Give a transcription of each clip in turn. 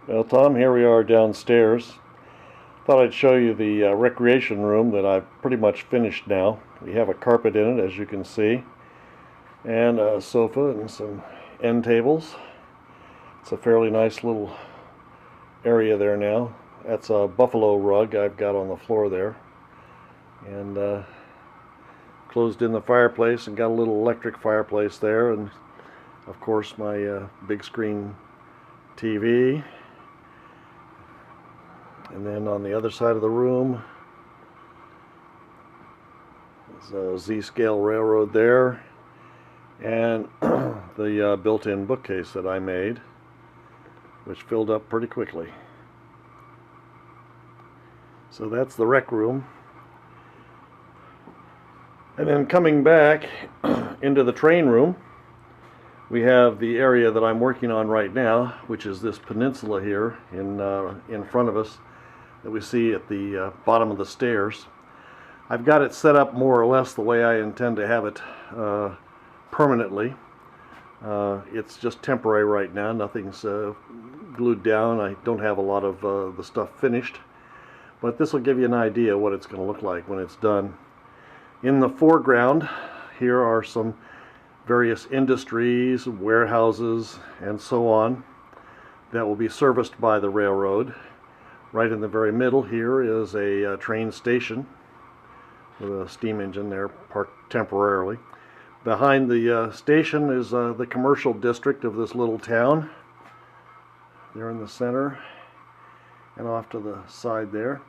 Well, Tom, here we are downstairs. Thought I'd show you the recreation room that I've pretty much finished now. We have a carpet in it, as you can see, and a sofa and some end tables. It's a fairly nice little area there now. That's a buffalo rug I've got on the floor there. And closed in the fireplace and got a little electric fireplace there. And of course, my big screen TV. And then on the other side of the room is a Z-scale railroad there, and the built-in bookcase that I made, which filled up pretty quickly. So that's the rec room. And then coming back into the train room, we have the area that I'm working on right now, which is this peninsula here in front of us that we see at the bottom of the stairs. I've got it set up more or less the way I intend to have it permanently. It's just temporary right now. Nothing's glued down. I don't have a lot of the stuff finished, but this will give you an idea what it's going to look like when it's done. In the foreground, here are some various industries, warehouses, and so on that will be serviced by the railroad. Right in the very middle here is a train station with a steam engine there parked temporarily. Behind the station is the commercial district of this little town. There in the center and off to the side there.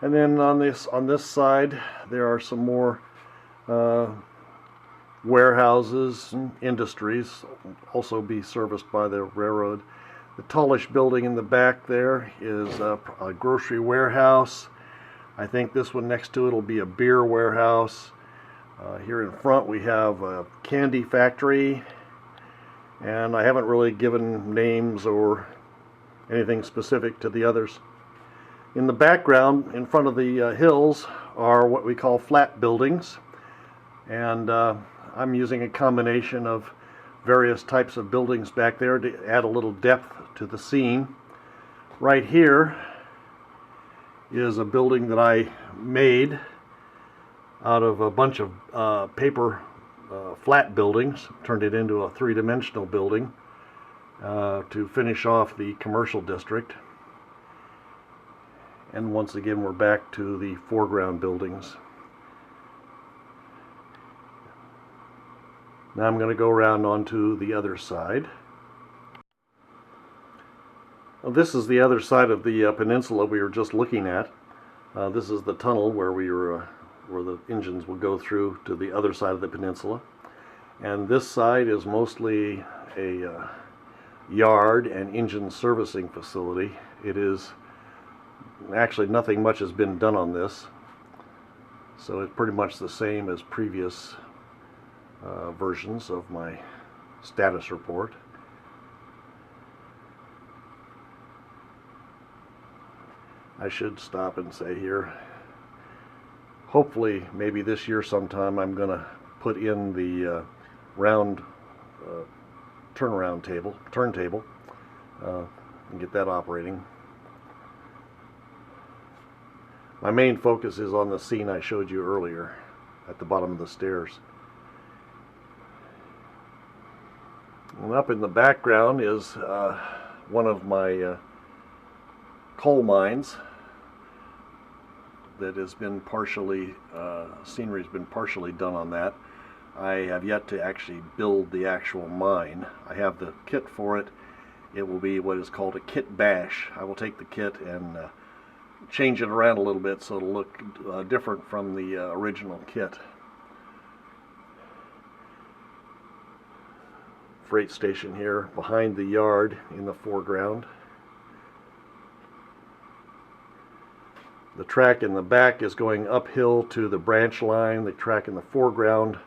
And then on this side there are some more warehouses and industries, also be serviced by the railroad. The tallish building in the back there is a grocery warehouse. I think this one next to it will be a beer warehouse. Here in front we have a candy factory, and I haven't really given names or anything specific to the others. In the background, in front of the hills, are what we call flat buildings, and I'm using a combination of various types of buildings back there to add a little depth to the scene. Right here is a building that I made out of a bunch of paper flat buildings, turned it into a three-dimensional building to finish off the commercial district. And once again we're back to the foreground buildings. Now I'm going to go around onto the other side. Well, this is the other side of the peninsula we were just looking at. This is the tunnel where where the engines will go through to the other side of the peninsula. And this side is mostly a yard and engine servicing facility. It is actually nothing much has been done on this, so it's pretty much the same as previous versions of my status report. I should stop and say here, hopefully maybe this year sometime I'm going to put in the round turntable and get that operating. My main focus is on the scene I showed you earlier at the bottom of the stairs. And up in the background is one of my coal mines that has been partially, scenery's been partially done on that. I have yet to actually build the actual mine. I have the kit for it. It will be what is called a kit bash. I will take the kit and change it around a little bit so it'll look different from the original kit. Freight station here behind the yard in the foreground. The track in the back is going uphill to the branch line. The track in the foreground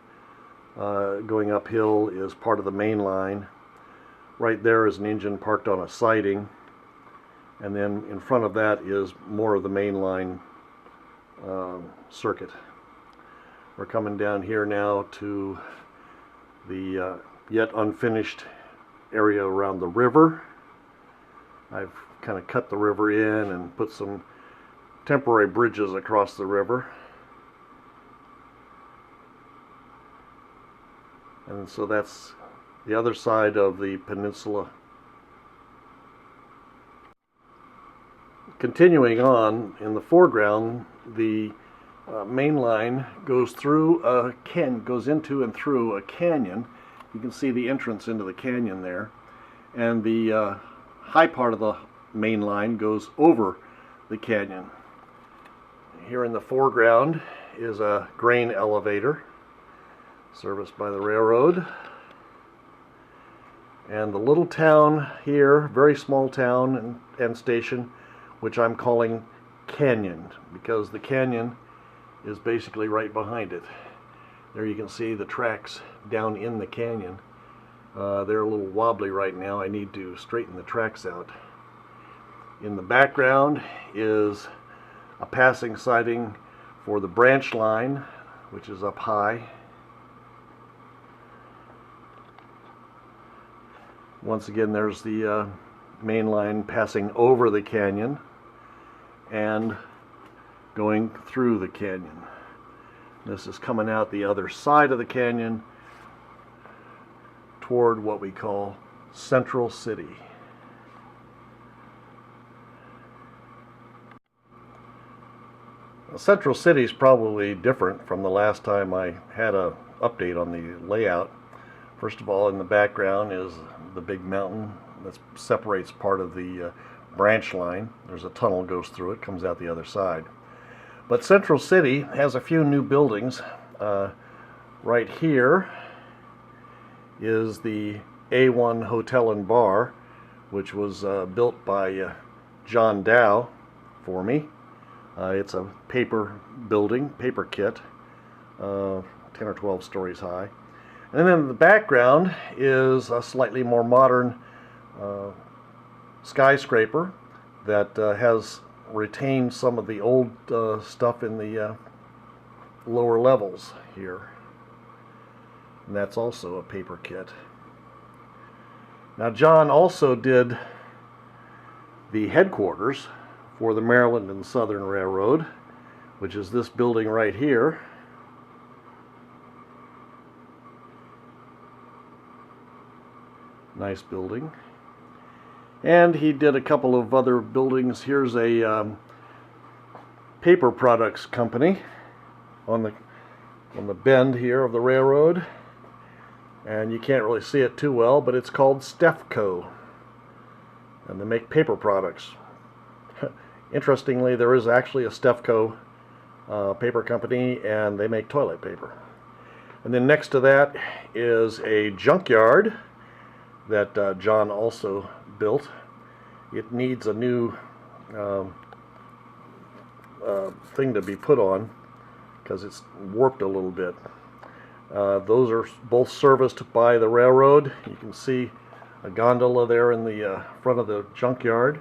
going uphill is part of the main line. Right there is an engine parked on a siding, and then in front of that is more of the main line circuit. We're coming down here now to the yet unfinished area around the river. I've kind of cut the river in and put some temporary bridges across the river. And so that's the other side of the peninsula. Continuing on, in the foreground, the main line goes through a goes into and through a canyon. You can see the entrance into the canyon there, and the high part of the main line goes over the canyon. Here in the foreground is a grain elevator serviced by the railroad, and the little town here, very small town and station, which I'm calling Canyon, because the canyon is basically right behind it. There you can see the tracks down in the canyon. They're a little wobbly right now. I need to straighten the tracks out. In the background is a passing siding for the branch line, which is up high. Once again, there's the main line passing over the canyon and going through the canyon. This is coming out the other side of the canyon toward what we call Central City. Now, Central City is probably different from the last time I had an update on the layout. First of all, in the background is the big mountain that separates part of the branch line. There's a tunnel goes through it, comes out the other side. But Central City has a few new buildings. Right here is the A1 Hotel and Bar, which was built by John Dow for me. It's a paper building, paper kit, 10 or 12 stories high. And then in the background is a slightly more modern skyscraper that has retained some of the old stuff in the lower levels here. And that's also a paper kit. Now, John also did the headquarters for the Maryland and Southern Railroad, which is this building right here. Nice building. And he did a couple of other buildings. Here's a paper products company on the bend here of the railroad, and you can't really see it too well, but it's called Stefco, and they make paper products. Interestingly, there is actually a Stefco paper company, and they make toilet paper. And then next to that is a junkyard that John also built. It needs a new thing to be put on because it's warped a little bit. Those are both serviced by the railroad. You can see a gondola there in the front of the junkyard.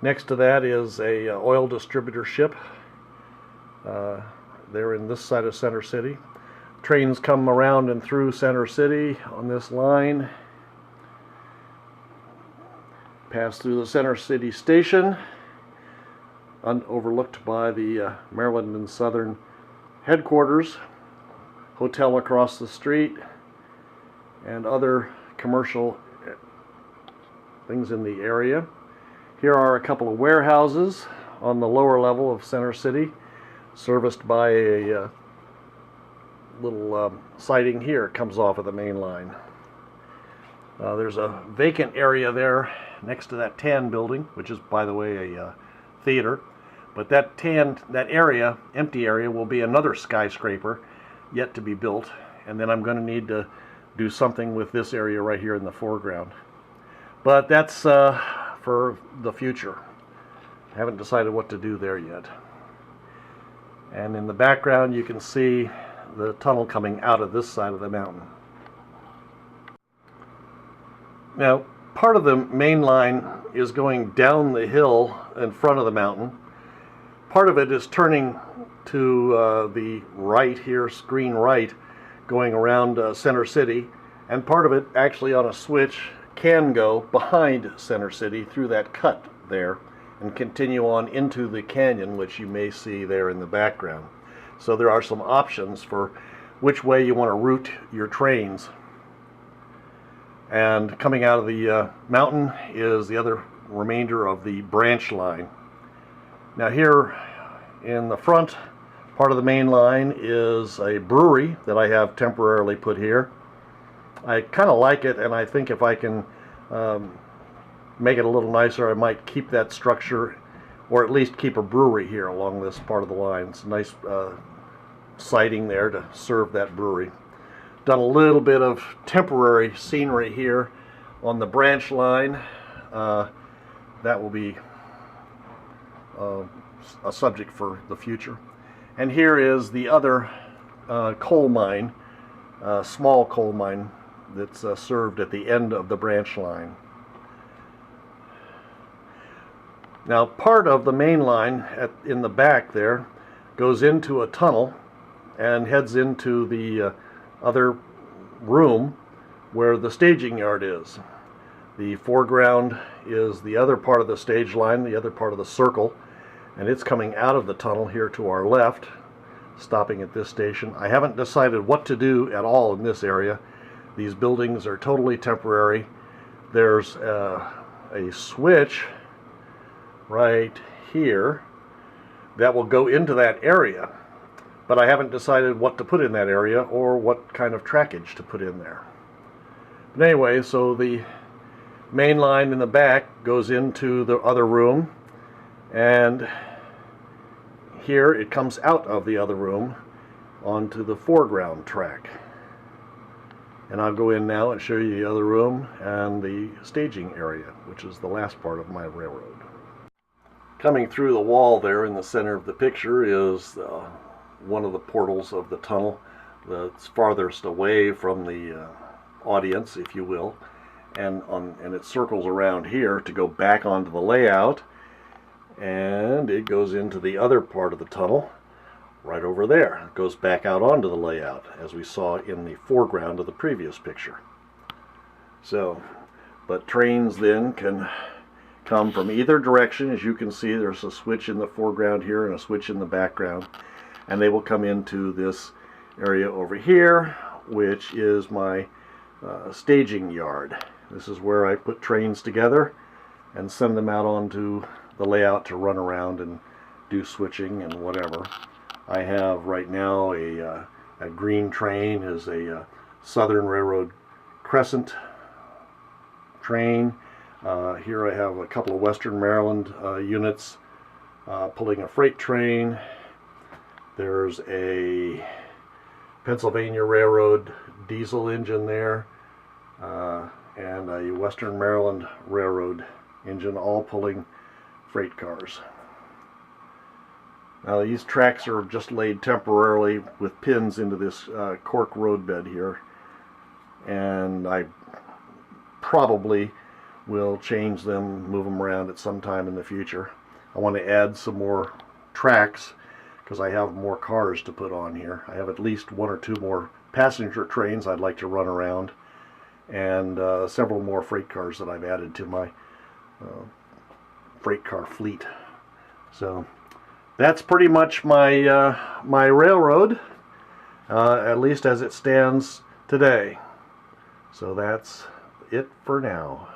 Next to that is a oil distributor ship there in this side of Center City. Trains come around and through Center City on this line, pass through the Center City station, overlooked by the Maryland and Southern headquarters, hotel across the street, and other commercial things in the area. Here are a couple of warehouses on the lower level of Center City, serviced by a little siding here. It comes off of the main line. There's a vacant area there next to that tan building, which is, by the way, a theater. But that area, empty area, will be another skyscraper yet to be built. And then I'm going to need to do something with this area right here in the foreground. But that's for the future. I haven't decided what to do there yet. And in the background you can see the tunnel coming out of this side of the mountain. Now, part of the main line is going down the hill in front of the mountain. Part of it is turning to the right here, screen right, going around Center City, and part of it actually on a switch can go behind Center City through that cut there and continue on into the canyon, which you may see there in the background. So there are some options for which way you want to route your trains. And coming out of the mountain is the other remainder of the branch line. Now here in the front part of the main line is a brewery that I have temporarily put here. I kind of like it, and I think if I can make it a little nicer, I might keep that structure, or at least keep a brewery here along this part of the line. It's a nice siding there to serve that brewery. Done a little bit of temporary scenery here on the branch line. That will be a subject for the future. And here is the other coal mine, small coal mine that's served at the end of the branch line. Now, part of the main line in the back there goes into a tunnel and heads into the other room where the staging yard is. The foreground is the other part of the stage line, the other part of the circle, and it's coming out of the tunnel here to our left, stopping at this station. I haven't decided what to do at all in this area. These buildings are totally temporary. There's a switch right here that will go into that area, but I haven't decided what to put in that area or what kind of trackage to put in there. But anyway, so the main line in the back goes into the other room, and here it comes out of the other room onto the foreground track. And I'll go in now and show you the other room and the staging area, which is the last part of my railroad. Coming through the wall there in the center of the picture is one of the portals of the tunnel that's farthest away from the audience, if you will, and it circles around here to go back onto the layout, and it goes into the other part of the tunnel right over there. It goes back out onto the layout, as we saw in the foreground of the previous picture. So, but trains then can come from either direction. As you can see, there's a switch in the foreground here and a switch in the background, and they will come into this area over here, which is my staging yard. This is where I put trains together and send them out onto the layout to run around and do switching and whatever. I have right now a green train is a Southern Railroad Crescent train. Here I have a couple of Western Maryland units pulling a freight train. There's a Pennsylvania Railroad diesel engine there, and a Western Maryland Railroad engine, all pulling freight cars. Now these tracks are just laid temporarily with pins into this cork roadbed here, and I probably will change them, move them around at some time in the future. I want to add some more tracks because I have more cars to put on here. I have at least one or two more passenger trains I'd like to run around, and several more freight cars that I've added to my freight car fleet. So that's pretty much my my railroad, at least as it stands today. So that's it for now.